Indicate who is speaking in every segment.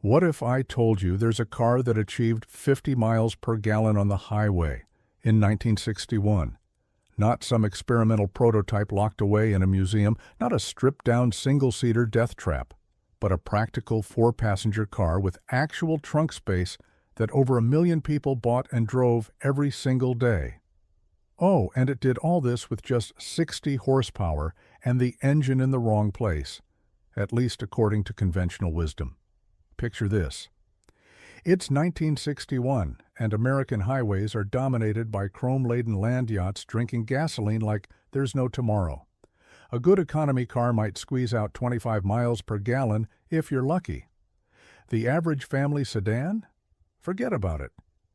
Speaker 1: What if I told you there's a car that achieved 50 miles per gallon on the highway in 1961? Not some experimental prototype locked away in a museum, not a stripped-down single-seater death trap, but a practical four-passenger car with actual trunk space that over 1 million people bought and drove every single day. Oh, and it did all this with just 60 horsepower and the engine in the wrong place, at least according to conventional wisdom. Picture this. It's 1961, and American highways are dominated by chrome-laden land yachts drinking gasoline like there's no tomorrow. A good economy car might squeeze out 25 miles per gallon if you're lucky. The average family sedan? Forget about it.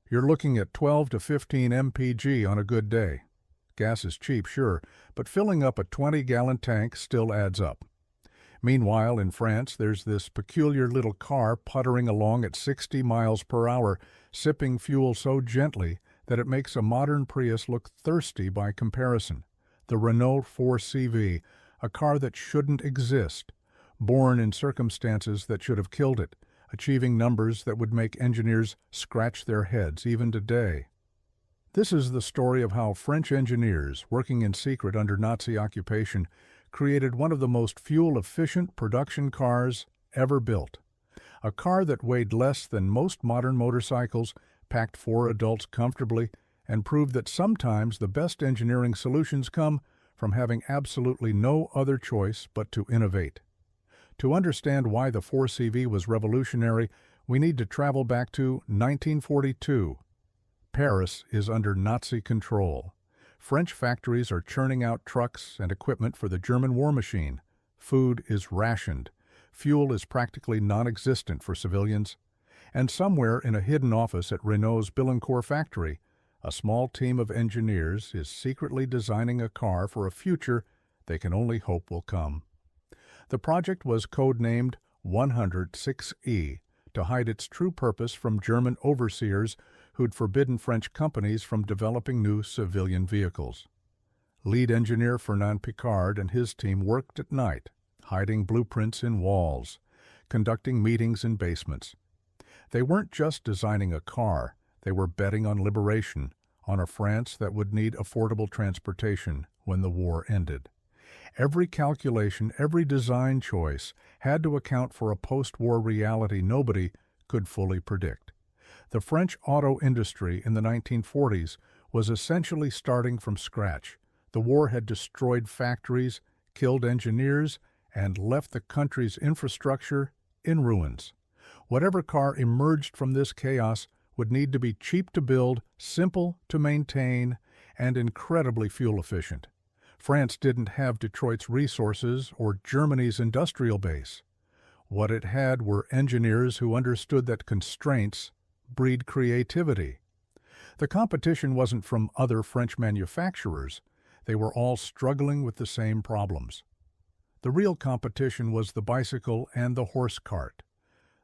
Speaker 1: You're looking at 12 to 15 MPG on a good day. Gas is cheap, sure, but filling up a 20-gallon tank still adds up. Meanwhile, in France, there's this peculiar little car puttering along at 60 miles per hour, sipping fuel so gently that it makes a modern Prius look thirsty by comparison. The Renault 4CV, a car that shouldn't exist, born in circumstances that should have killed it, achieving numbers that would make engineers scratch their heads even today. This is the story of how French engineers, working in secret under Nazi occupation, created one of the most fuel-efficient production cars ever built. A car that weighed less than most modern motorcycles, packed 4 adults comfortably, and proved that sometimes the best engineering solutions come from having absolutely no other choice but to innovate. To understand why the 4CV was revolutionary, we need to travel back to 1942. Paris is under Nazi control. French factories are churning out trucks and equipment for the German war machine. Food is rationed. Fuel is practically non-existent for civilians. And somewhere in a hidden office at Renault's Billancourt factory, a small team of engineers is secretly designing a car for a future they can only hope will come. The project was codenamed 106E to hide its true purpose from German overseers who'd forbidden French companies from developing new civilian vehicles. Lead engineer Fernand Picard and his team worked at night, hiding blueprints in walls, conducting meetings in basements. They weren't just designing a car, they were betting on liberation, on a France that would need affordable transportation when the war ended. Every calculation, every design choice had to account for a post-war reality nobody could fully predict. The French auto industry in the 1940s was essentially starting from scratch. The war had destroyed factories, killed engineers, and left the country's infrastructure in ruins. Whatever car emerged from this chaos would need to be cheap to build, simple to maintain, and incredibly fuel efficient. France didn't have Detroit's resources or Germany's industrial base. What it had were engineers who understood that constraints breed creativity. The competition wasn't from other French manufacturers. They were all struggling with the same problems. The real competition was the bicycle and the horse cart.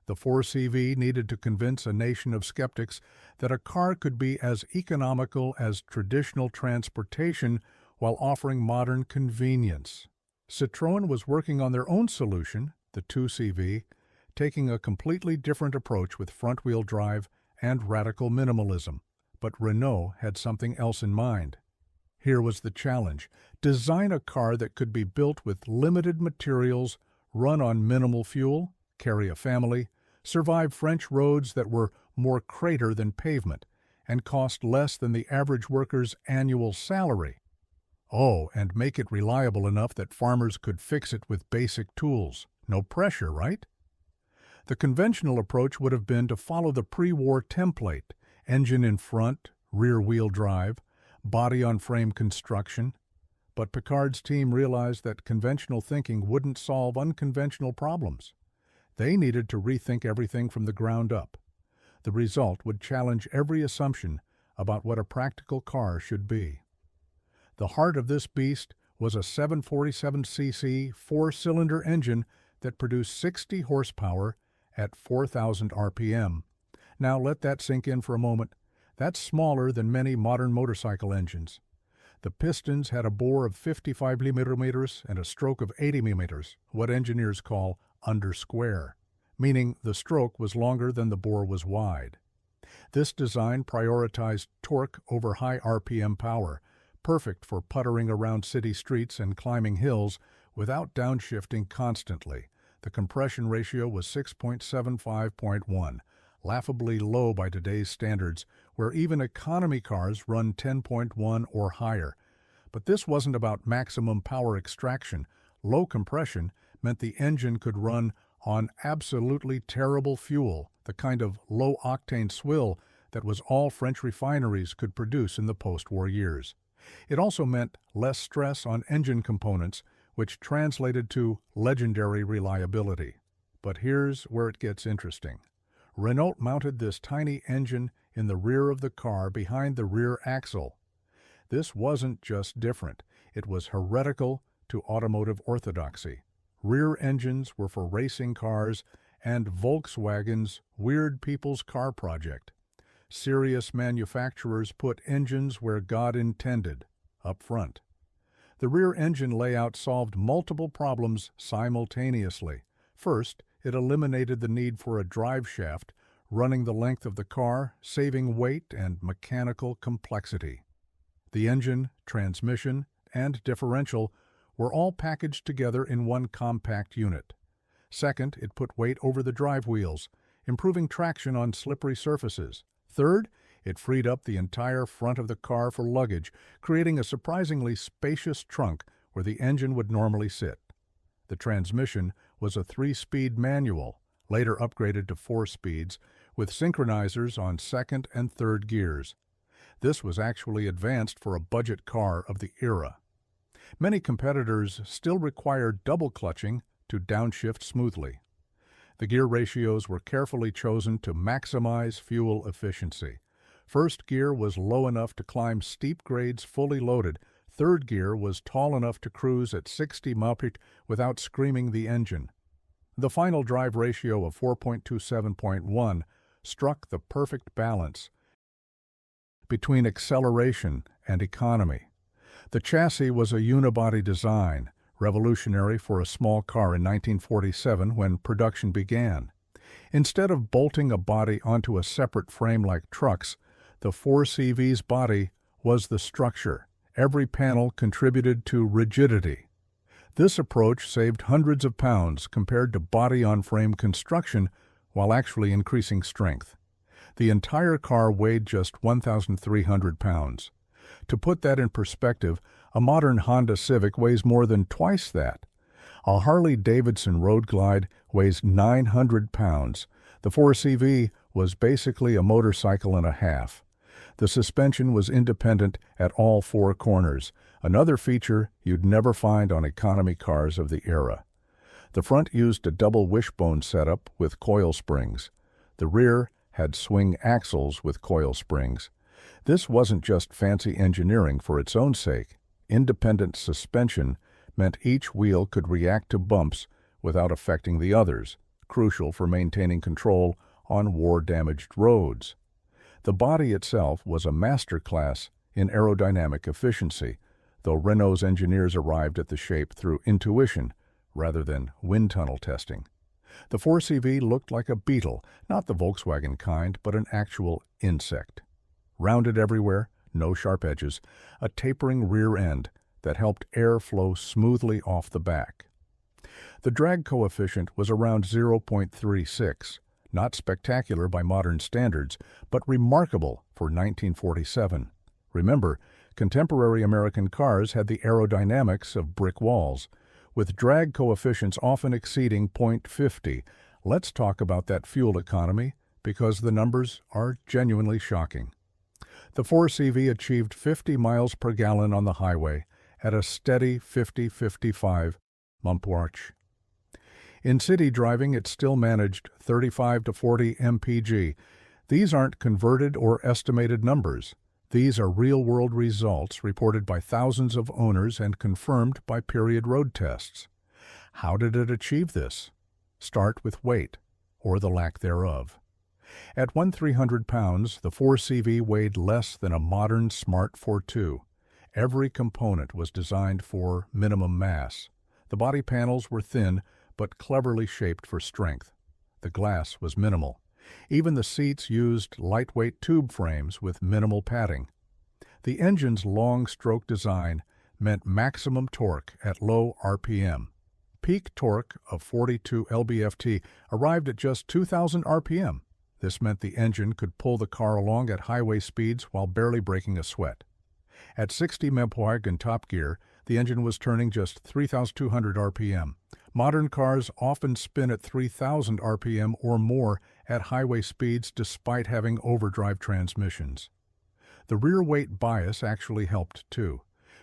Speaker 1: The 4CV needed to convince a nation of skeptics that a car could be as economical as traditional transportation while offering modern convenience. Citroën was working on their own solution, the 2CV, taking a completely different approach with front-wheel drive and radical minimalism. But Renault had something else in mind. Here was the challenge: design a car that could be built with limited materials, run on minimal fuel, carry a family, survive French roads that were more crater than pavement, and cost less than the average worker's annual salary. Oh, and make it reliable enough that farmers could fix it with basic tools. No pressure, right? The conventional approach would have been to follow the pre-war template: engine in front, rear-wheel drive, body-on-frame construction. But Picard's team realized that conventional thinking wouldn't solve unconventional problems. They needed to rethink everything from the ground up. The result would challenge every assumption about what a practical car should be. The heart of this beast was a 747cc four-cylinder engine that produced 60 horsepower at 4,000 RPM. Now let that sink in for a moment. That's smaller than many modern motorcycle engines. The pistons had a bore of 55 millimeters and a stroke of 80 millimeters, what engineers call under square, meaning the stroke was longer than the bore was wide. This design prioritized torque over high RPM power, perfect for puttering around city streets and climbing hills without downshifting constantly. The compression ratio was 6.75.1, laughably low by today's standards, where even economy cars run 10.1 or higher. But this wasn't about maximum power extraction. Low compression meant the engine could run on absolutely terrible fuel, the kind of low-octane swill that was all French refineries could produce in the post-war years. It also meant less stress on engine components, which translated to legendary reliability. But here's where it gets interesting. Renault mounted this tiny engine in the rear of the car behind the rear axle. This wasn't just different, it was heretical to automotive orthodoxy. Rear engines were for racing cars and Volkswagen's weird people's car project. Serious manufacturers put engines where God intended, up front. The rear engine layout solved multiple problems simultaneously. First, it eliminated the need for a drive shaft running the length of the car, saving weight and mechanical complexity. The engine, transmission, and differential were all packaged together in one compact unit. Second, it put weight over the drive wheels, improving traction on slippery surfaces. Third, it freed up the entire front of the car for luggage, creating a surprisingly spacious trunk where the engine would normally sit. The transmission was a 3-speed manual, later upgraded to 4 speeds, with synchronizers on second and third gears. This was actually advanced for a budget car of the era. Many competitors still required double clutching to downshift smoothly. The gear ratios were carefully chosen to maximize fuel efficiency. First gear was low enough to climb steep grades fully loaded. Third gear was tall enough to cruise at 60 mph without screaming the engine. The final drive ratio of 4.27.1 struck the perfect balance between acceleration and economy. The chassis was a unibody design, revolutionary for a small car in 1947 when production began. Instead of bolting a body onto a separate frame like trucks, the 4CV's body was the structure. Every panel contributed to rigidity. This approach saved hundreds of pounds compared to body-on-frame construction while actually increasing strength. The entire car weighed just 1,300 pounds. To put that in perspective, a modern Honda Civic weighs more than twice that. A Harley-Davidson Road Glide weighs 900 pounds. The 4CV was basically a motorcycle and a half. The suspension was independent at all 4 corners, another feature you'd never find on economy cars of the era. The front used a double wishbone setup with coil springs. The rear had swing axles with coil springs. This wasn't just fancy engineering for its own sake. Independent suspension meant each wheel could react to bumps without affecting the others, crucial for maintaining control on war-damaged roads. The body itself was a masterclass in aerodynamic efficiency, though Renault's engineers arrived at the shape through intuition rather than wind tunnel testing. The 4CV looked like a beetle, not the Volkswagen kind, but an actual insect. Rounded everywhere, no sharp edges, a tapering rear end that helped air flow smoothly off the back. The drag coefficient was around 0.36, not spectacular by modern standards, but remarkable for 1947. Remember, contemporary American cars had the aerodynamics of brick walls, with drag coefficients often exceeding 0.50. Let's talk about that fuel economy, because the numbers are genuinely shocking. The 4CV achieved 50 miles per gallon on the highway at a steady 50-55 mph. In city driving, it still managed 35 to 40 MPG. These aren't converted or estimated numbers. These are real-world results reported by thousands of owners and confirmed by period road tests. How did it achieve this? Start with weight, or the lack thereof. At 1,300 pounds, the 4CV weighed less than a modern Smart 42. Every component was designed for minimum mass. The body panels were thin, but cleverly shaped for strength. The glass was minimal. Even the seats used lightweight tube frames with minimal padding. The engine's long-stroke design meant maximum torque at low RPM. Peak torque of 42 lb-ft arrived at just 2,000 RPM. This meant the engine could pull the car along at highway speeds while barely breaking a sweat. At 60 mpg in top gear, the engine was turning just 3,200 RPM. Modern cars often spin at 3,000 RPM or more at highway speeds despite having overdrive transmissions. The rear weight bias actually helped too.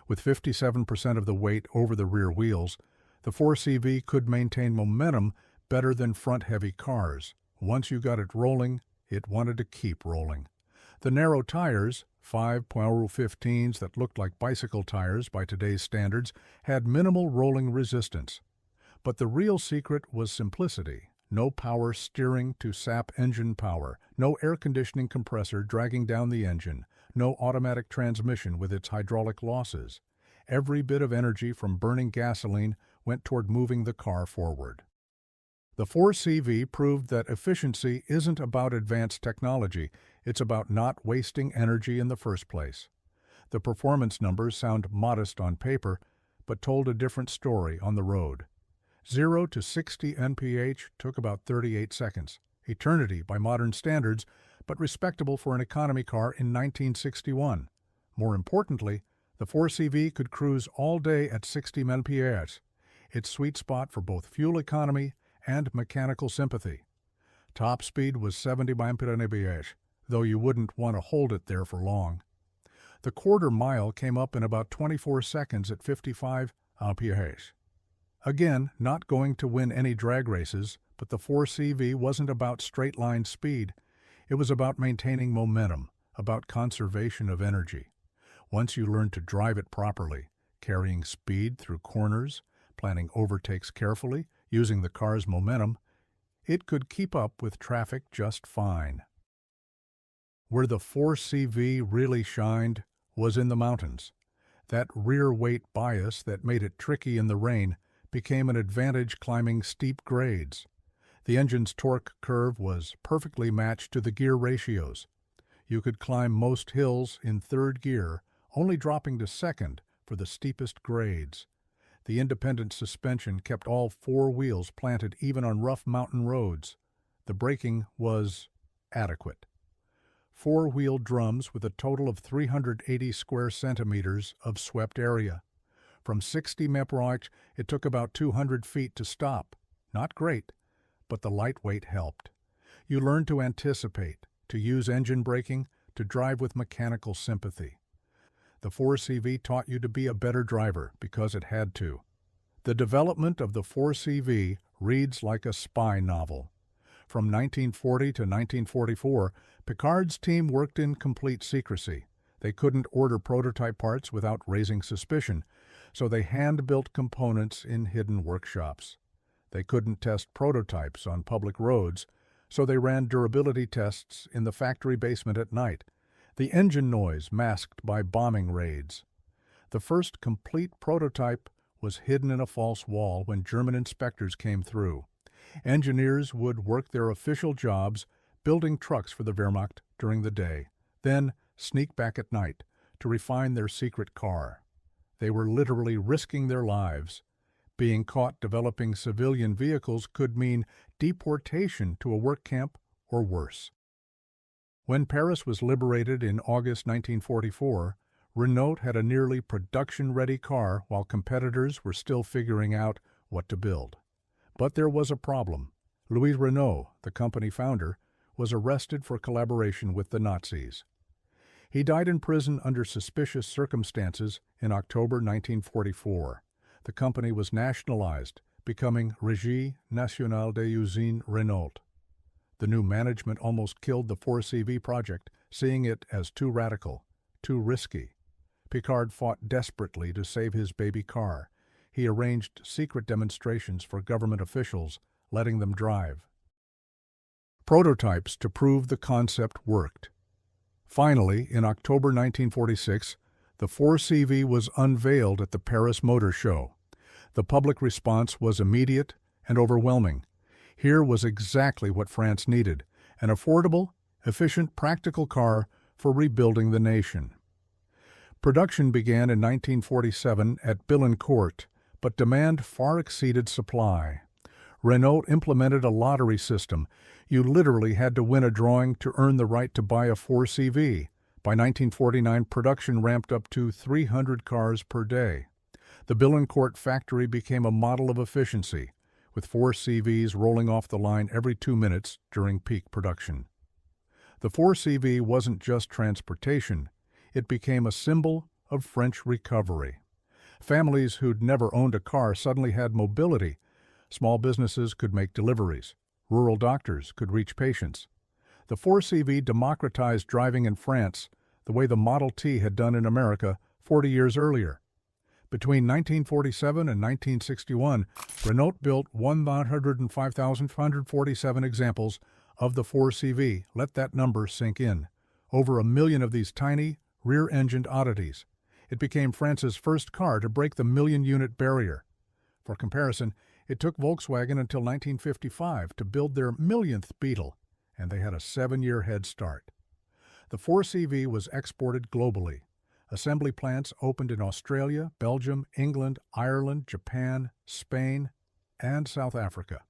Speaker 1: With 57% of the weight over the rear wheels, the 4CV could maintain momentum better than front-heavy cars. Once you got it rolling, it wanted to keep rolling. The narrow tires, 5.15s that looked like bicycle tires by today's standards, had minimal rolling resistance. But the real secret was simplicity. No power steering to sap engine power, no air conditioning compressor dragging down the engine, no automatic transmission with its hydraulic losses. Every bit of energy from burning gasoline went toward moving the car forward. The 4CV proved that efficiency isn't about advanced technology, it's about not wasting energy in the first place. The performance numbers sound modest on paper, but told a different story on the road. 0 to 60 mph took about 38 seconds, eternity by modern standards, but respectable for an economy car in 1961. More importantly, the 4CV could cruise all day at 60 mph, its sweet spot for both fuel economy and mechanical sympathy. Top speed was 70 mph, though you wouldn't want to hold it there for long. The quarter mile came up in about 24 seconds at 55 mph. Again, not going to win any drag races, but the 4CV wasn't about straight-line speed. It was about maintaining momentum, about conservation of energy. Once you learned to drive it properly, carrying speed through corners, planning overtakes carefully, using the car's momentum, it could keep up with traffic just fine. Where the 4CV really shined was in the mountains. That rear weight bias that made it tricky in the rain became an advantage climbing steep grades. The engine's torque curve was perfectly matched to the gear ratios. You could climb most hills in third gear, only dropping to second for the steepest grades. The independent suspension kept all four wheels planted even on rough mountain roads. The braking was adequate. Four-wheel drums with a total of 380 square centimeters of swept area. From 60 mph, it took about 200 feet to stop. Not great, but the lightweight helped. You learned to anticipate, to use engine braking, to drive with mechanical sympathy. The 4CV taught you to be a better driver because it had to. The development of the 4CV reads like a spy novel. From 1940 to 1944, Picard's team worked in complete secrecy. They couldn't order prototype parts without raising suspicion, so they hand-built components in hidden workshops. They couldn't test prototypes on public roads, so they ran durability tests in the factory basement at night, the engine noise masked by bombing raids. The first complete prototype was hidden in a false wall when German inspectors came through. Engineers would work their official jobs building trucks for the Wehrmacht during the day, then sneak back at night to refine their secret car. They were literally risking their lives. Being caught developing civilian vehicles could mean deportation to a work camp or worse. When Paris was liberated in August 1944, Renault had a nearly production-ready car while competitors were still figuring out what to build. But there was a problem. Louis Renault, the company founder, was arrested for collaboration with the Nazis. He died in prison under suspicious circumstances in October 1944. The company was nationalized, becoming Régie Nationale des Usines Renault. The new management almost killed the 4CV project, seeing it as too radical, too risky. Picard fought desperately to save his baby car. He arranged secret demonstrations for government officials, letting them drive. Prototypes to prove the concept worked. Finally, in October 1946, the 4CV was unveiled at the Paris Motor Show. The public response was immediate and overwhelming. Here was exactly what France needed: an affordable, efficient, practical car for rebuilding the nation. Production began in 1947 at Billancourt, but demand far exceeded supply. Renault implemented a lottery system. You literally had to win a drawing to earn the right to buy a 4CV. By 1949, production ramped up to 300 cars per day. The Billancourt factory became a model of efficiency, with 4CVs rolling off the line every 2 minutes during peak production. The 4CV wasn't just transportation, it became a symbol of French recovery. Families who'd never owned a car suddenly had mobility. Small businesses could make deliveries. Rural doctors could reach patients. The 4CV democratized driving in France the way the Model T had done in America 40 years earlier. Between 1947 and 1961, Renault built 105,547 examples of the 4CV. Let that number sink in. Over 1 million of these tiny, rear-engined oddities. It became France's first car to break the million-unit barrier. For comparison, it took Volkswagen until 1955 to build their millionth Beetle, and they had a 7-year head start. The 4CV was exported globally. Assembly plants opened in Australia, Belgium, England, Ireland, Japan, Spain, and South Africa.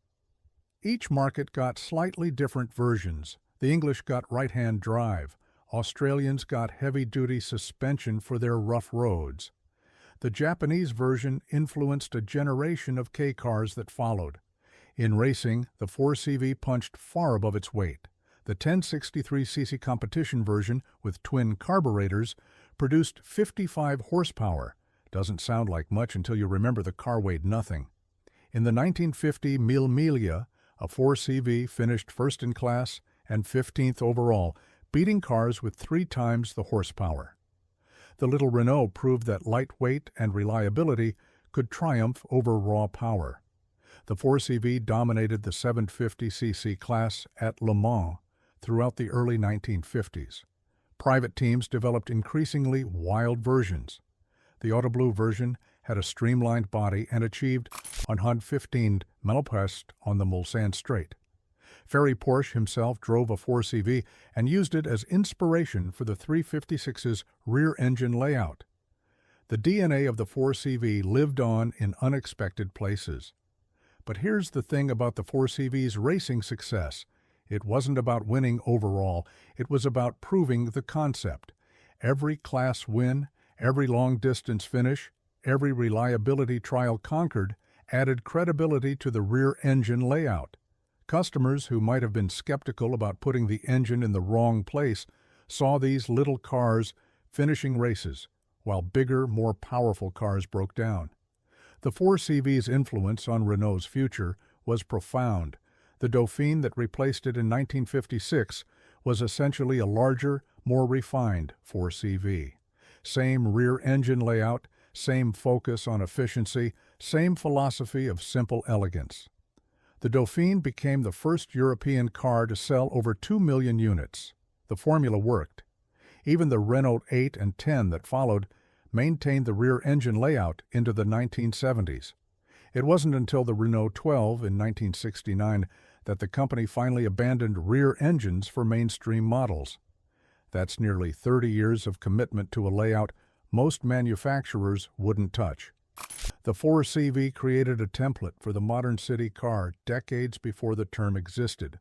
Speaker 1: Each market got slightly different versions. The English got right-hand drive. Australians got heavy-duty suspension for their rough roads. The Japanese version influenced a generation of K cars that followed. In racing, the 4CV punched far above its weight. The 1063cc competition version with twin carburetors produced 55 horsepower. Doesn't sound like much until you remember the car weighed nothing. In the 1950 Mille Miglia, a 4CV finished first in class and 15th overall, beating cars with 3 times the horsepower. The little Renault proved that lightweight and reliability could triumph over raw power. The 4CV dominated the 750cc class at Le Mans throughout the early 1950s. Private teams developed increasingly wild versions. The Autoblue version had a streamlined body and achieved 115 mph on the Mulsanne Straight. Ferry Porsche himself drove a 4CV and used it as inspiration for the 356's rear-engine layout. The DNA of the 4CV lived on in unexpected places. But here's the thing about the 4CV's racing success. It wasn't about winning overall, it was about proving the concept. Every class win, every long-distance finish, every reliability trial conquered added credibility to the rear-engine layout. Customers who might have been skeptical about putting the engine in the wrong place saw these little cars finishing races, while bigger, more powerful cars broke down. The 4CV's influence on Renault's future was profound. The Dauphine that replaced it in 1956 was essentially a larger, more refined 4CV. Same rear-engine layout, same focus on efficiency, same philosophy of simple elegance. The Dauphine became the first European car to sell over 2 million units. The formula worked. Even the Renault 8 and 10 that followed maintained the rear-engine layout into the 1970s. It wasn't until the Renault 12 in 1969 that the company finally abandoned rear engines for mainstream models. That's nearly 30 years of commitment to a layout most manufacturers wouldn't touch. The 4CV created a template for the modern city car decades before the term existed.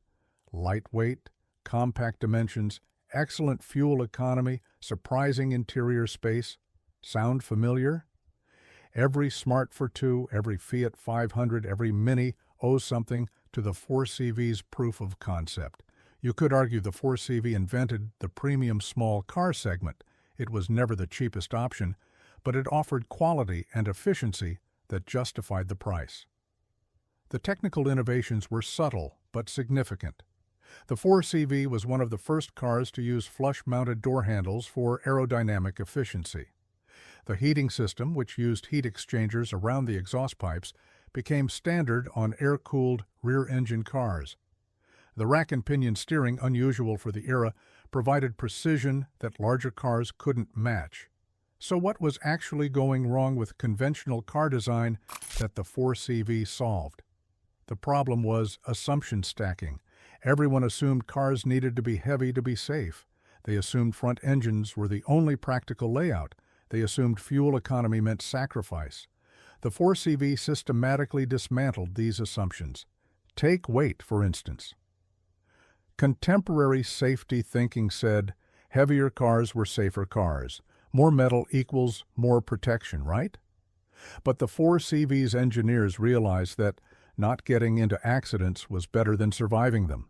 Speaker 1: Lightweight, compact dimensions, excellent fuel economy, surprising interior space. Sound familiar? Every Smart for 2, every Fiat 500, every Mini owes something to the 4CV's proof of concept. You could argue the 4CV invented the premium small car segment. It was never the cheapest option, but it offered quality and efficiency that justified the price. The technical innovations were subtle but significant. The 4CV was one of the first cars to use flush-mounted door handles for aerodynamic efficiency. The heating system, which used heat exchangers around the exhaust pipes, became standard on air-cooled rear-engine cars. The rack and pinion steering, unusual for the era, provided precision that larger cars couldn't match. So what was actually going wrong with conventional car design that the 4CV solved? The problem was assumption stacking. Everyone assumed cars needed to be heavy to be safe. They assumed front engines were the only practical layout. They assumed fuel economy meant sacrifice. The 4CV systematically dismantled these assumptions. Take weight, for instance. Contemporary safety thinking said heavier cars were safer cars. More metal equals more protection, right? But the 4CV's engineers realized that not getting into accidents was better than surviving them.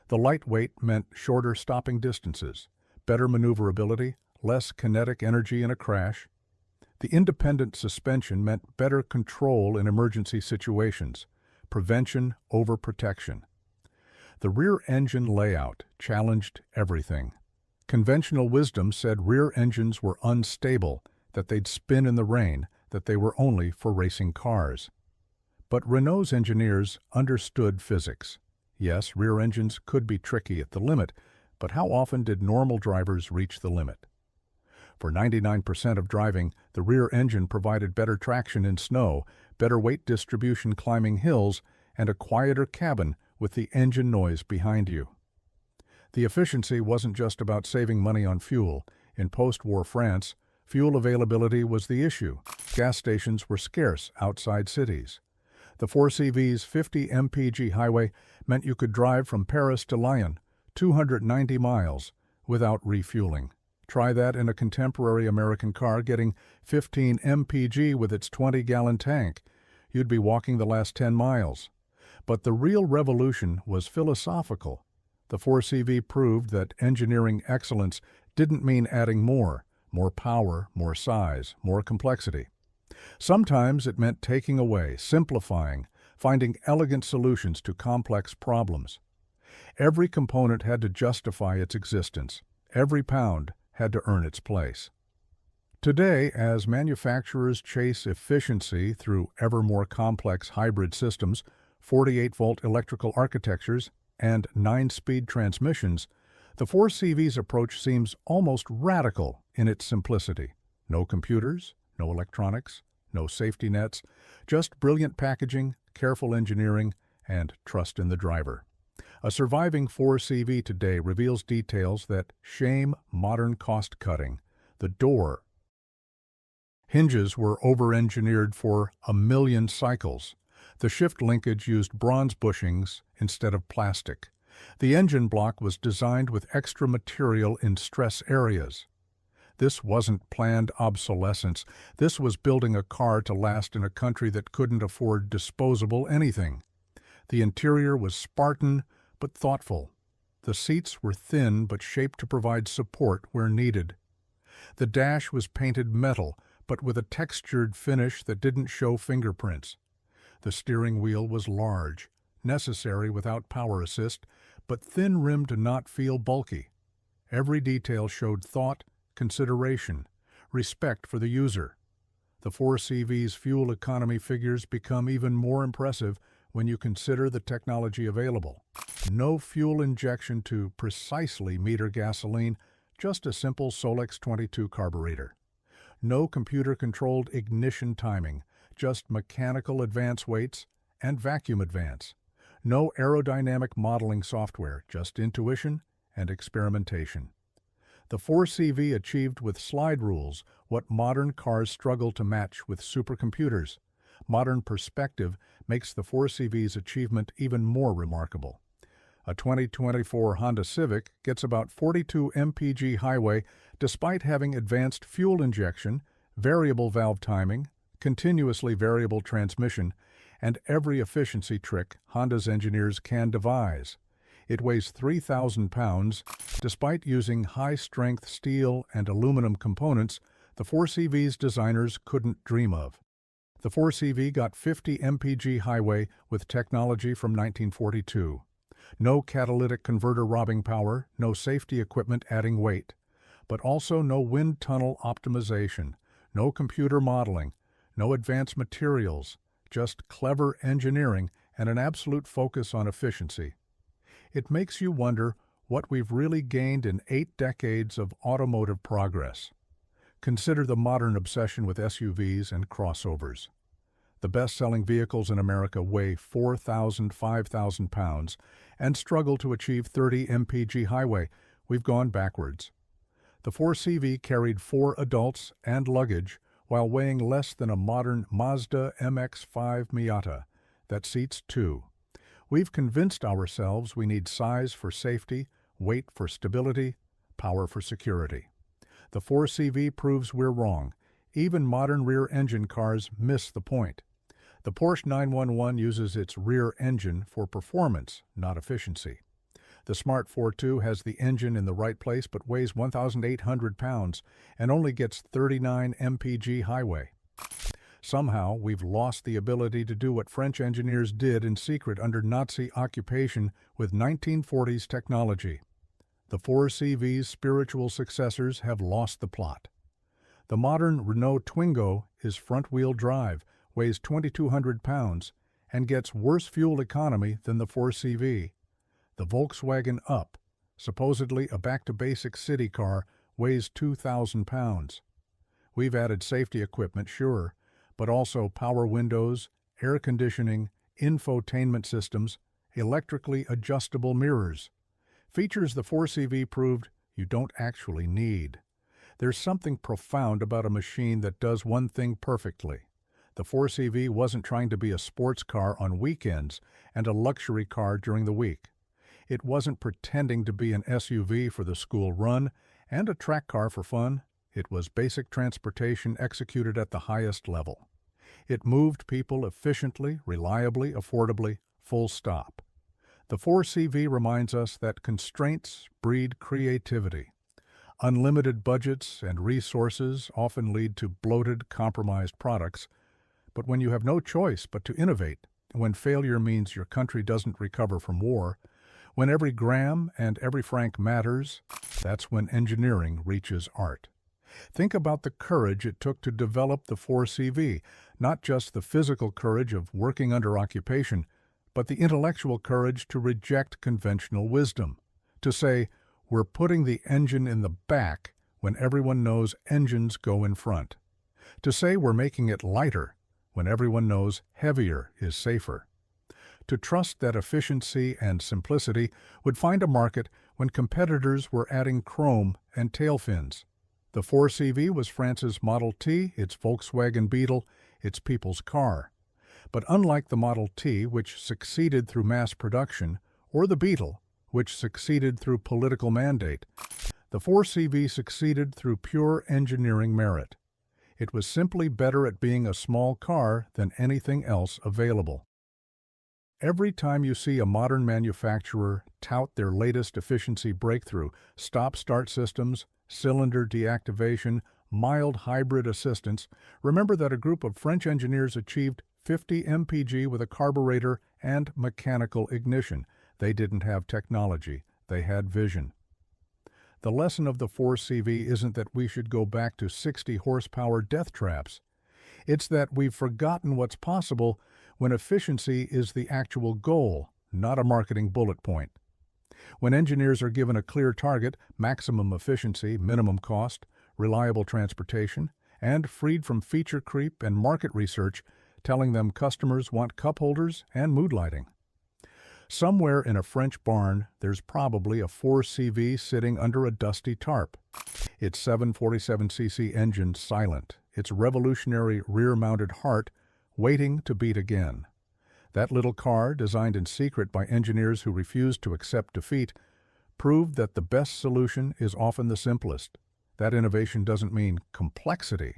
Speaker 1: The lightweight meant shorter stopping distances, better maneuverability, less kinetic energy in a crash. The independent suspension meant better control in emergency situations, prevention over protection. The rear engine layout challenged everything. Conventional wisdom said rear engines were unstable, that they'd spin in the rain, that they were only for racing cars. But Renault's engineers understood physics. Yes, rear engines could be tricky at the limit, but how often did normal drivers reach the limit? For 99% of driving, the rear engine provided better traction in snow, better weight distribution climbing hills, and a quieter cabin with the engine noise behind you. The efficiency wasn't just about saving money on fuel. In post-war France, fuel availability was the issue. Gas stations were scarce outside cities. The 4CV's 50 MPG highway meant you could drive from Paris to Lyon, 290 miles, without refueling. Try that in a contemporary American car getting 15 MPG with its 20-gallon tank. You'd be walking the last 10 miles. But the real revolution was philosophical. The 4CV proved that engineering excellence didn't mean adding more power, more size, more complexity. Sometimes it meant taking away, simplifying, finding elegant solutions to complex problems. Every component had to justify its existence. Every pound had to earn its place. Today, as manufacturers chase efficiency through ever more complex hybrid systems, 48-volt electrical architectures, and 9-speed transmissions, the 4CV's approach seems almost radical in its simplicity. No computers, no electronics, no safety nets, just brilliant packaging, careful engineering, and trust in the driver. A surviving 4CV today reveals details that shame modern cost-cutting. The door hinges were over-engineered for 1,000,000 cycles. The shift linkage used bronze bushings instead of plastic. The engine block was designed with extra material in stress areas. This wasn't planned obsolescence. This was building a car to last in a country that couldn't afford disposable anything. The interior was Spartan but thoughtful. The seats were thin but shaped to provide support where needed. The dash was painted metal but with a textured finish that didn't show fingerprints. The steering wheel was large, necessary without power assist, but thin-rimmed to not feel bulky. Every detail showed thought, consideration, respect for the user. The 4CV's fuel economy figures become even more impressive when you consider the technology available. No fuel injection to precisely meter gasoline, just a simple Solex 22 carburetor. No computer-controlled ignition timing, just mechanical advance weights and vacuum advance. No aerodynamic modeling software, just intuition and experimentation. The 4CV achieved with slide rules what modern cars struggle to match with supercomputers. Modern perspective makes the 4CV's achievement even more remarkable. A 2024 Honda Civic gets about 42 MPG highway despite having advanced fuel injection, variable valve timing, continuously variable transmission, and every efficiency trick Honda's engineers can devise. It weighs 3,000 pounds. Despite using high-strength steel and aluminum components, the 4CV's designers couldn't dream of. The 4CV got 50 MPG highway with technology from 1942. No catalytic converter robbing power, no safety equipment adding weight, but also no wind tunnel optimization, no computer modeling, no advanced materials, just clever engineering and an absolute focus on efficiency. It makes you wonder what we've really gained in 8 decades of automotive progress. Consider the modern obsession with SUVs and crossovers. The best-selling vehicles in America weigh 4,000, 5,000 pounds and struggle to achieve 30 MPG highway. We've gone backwards. The 4CV carried 4 adults and luggage while weighing less than a modern Mazda MX-5 Miata that seats 2. We've convinced ourselves we need size for safety, weight for stability, power for security. The 4CV proves we're wrong. Even modern rear-engine cars miss the point. The Porsche 911 uses its rear engine for performance, not efficiency. The Smart 42 has the engine in the right place but weighs 1,800 pounds and only gets 39 MPG highway. Somehow, we've lost the ability to do what French engineers did in secret under Nazi occupation with 1940s technology. The 4CV's spiritual successors have lost the plot. The modern Renault Twingo is front-wheel drive, weighs 2,200 pounds, and gets worse fuel economy than the 4CV. The Volkswagen Up, supposedly a back-to-basics city car, weighs 2,000 pounds. We've added safety equipment, sure, but also power windows, air conditioning, infotainment systems, electrically adjustable mirrors. Features the 4CV proved you don't actually need. There's something profound about a machine that does one thing perfectly. The 4CV wasn't trying to be a sports car on weekends and a luxury car during the week. It wasn't pretending to be an SUV for the school run and a track car for fun. It was basic transportation executed at the highest level. It moved people efficiently, reliably, affordably, full stop. The 4CV reminds us that constraints breed creativity. Unlimited budgets and resources often lead to bloated, compromised products. But when you have no choice but to innovate, when failure means your country doesn't recover from war, when every gram and every franc matters, that's when engineering reaches art. Think about the courage it took to develop the 4CV, not just the physical courage of working under occupation, but the intellectual courage to reject conventional wisdom, to say, we're putting the engine in the back when everyone knows engines go in front, to say we're making it lighter when everyone knows heavier is safer, to trust that efficiency and simplicity would find a market when competitors were adding chrome and tail fins. The 4CV was France's Model T, its Volkswagen Beetle, its people's car. But unlike the Model T, which succeeded through mass production, or the Beetle, which succeeded through political mandate, the 4CV succeeded through pure engineering merit. It was simply better at being a small car than anything else available. Every time you see a modern manufacturer tout their latest efficiency breakthrough, stop-start systems, cylinder deactivation, mild hybrid assistance, remember that a group of French engineers achieved 50 MPG with a carburetor and mechanical ignition. They didn't have technology, they had vision. The lesson of the 4CV isn't that we should go back to 60 horsepower death traps. It's that we've forgotten what's possible when efficiency is the actual goal, not a marketing bullet point. When engineers are given a clear target, maximum efficiency, minimum cost, reliable transportation, and freed from feature creep and market research telling them customers want cup holders and mood lighting. Somewhere in a French barn, there's probably a 4CV sitting under a dusty tarp. Its 747cc engine silent, its revolutionary rear-mounted heart waiting to beat again. That little car, designed in secret by engineers who refused to accept defeat, proved that the best solution is often the simplest. That innovation doesn't mean complexity,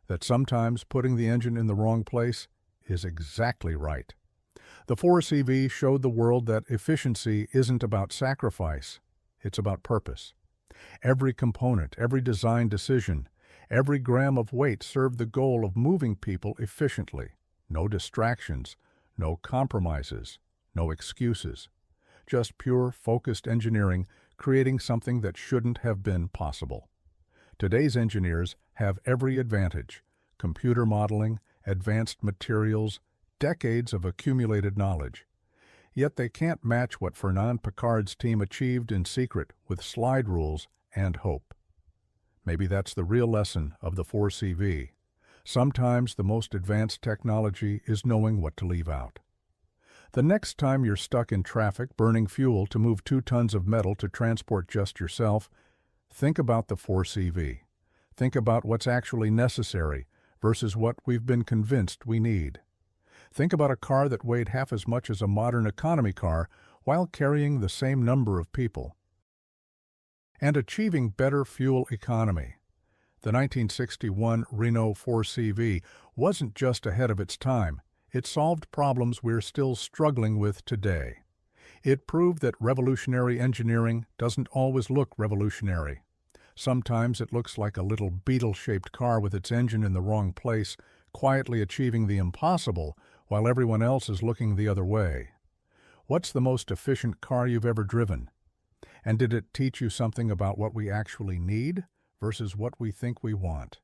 Speaker 1: that sometimes putting the engine in the wrong place is exactly right. The 4CV showed the world that efficiency isn't about sacrifice, it's about purpose. Every component, every design decision, every gram of weight served the goal of moving people efficiently. No distractions, no compromises, no excuses. Just pure, focused engineering creating something that shouldn't have been possible. Today's engineers have every advantage: computer modeling, advanced materials, decades of accumulated knowledge. Yet they can't match what Fernand Picard's team achieved in secret with slide rules and hope. Maybe that's the real lesson of the 4CV. Sometimes the most advanced technology is knowing what to leave out. The next time you're stuck in traffic burning fuel to move 2 tons of metal to transport just yourself, think about the 4CV. Think about what's actually necessary versus what we've been convinced we need. Think about a car that weighed half as much as a modern economy car while carrying the same number of people. And achieving better fuel economy. The 1961 Renault 4CV wasn't just ahead of its time. It solved problems we're still struggling with today. It proved that revolutionary engineering doesn't always look revolutionary. Sometimes it looks like a little beetle-shaped car with its engine in the wrong place, quietly achieving the impossible while everyone else is looking the other way. What's the most efficient car you've ever driven? And did it teach you something about what we actually need versus what we think we want?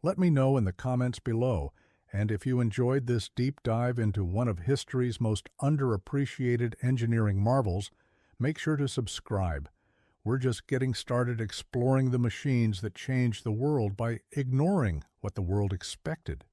Speaker 1: Let me know in the comments below, and if you enjoyed this deep dive into one of history's most underappreciated engineering marvels, make sure to subscribe. We're just getting started exploring the machines that changed the world by ignoring what the world expected.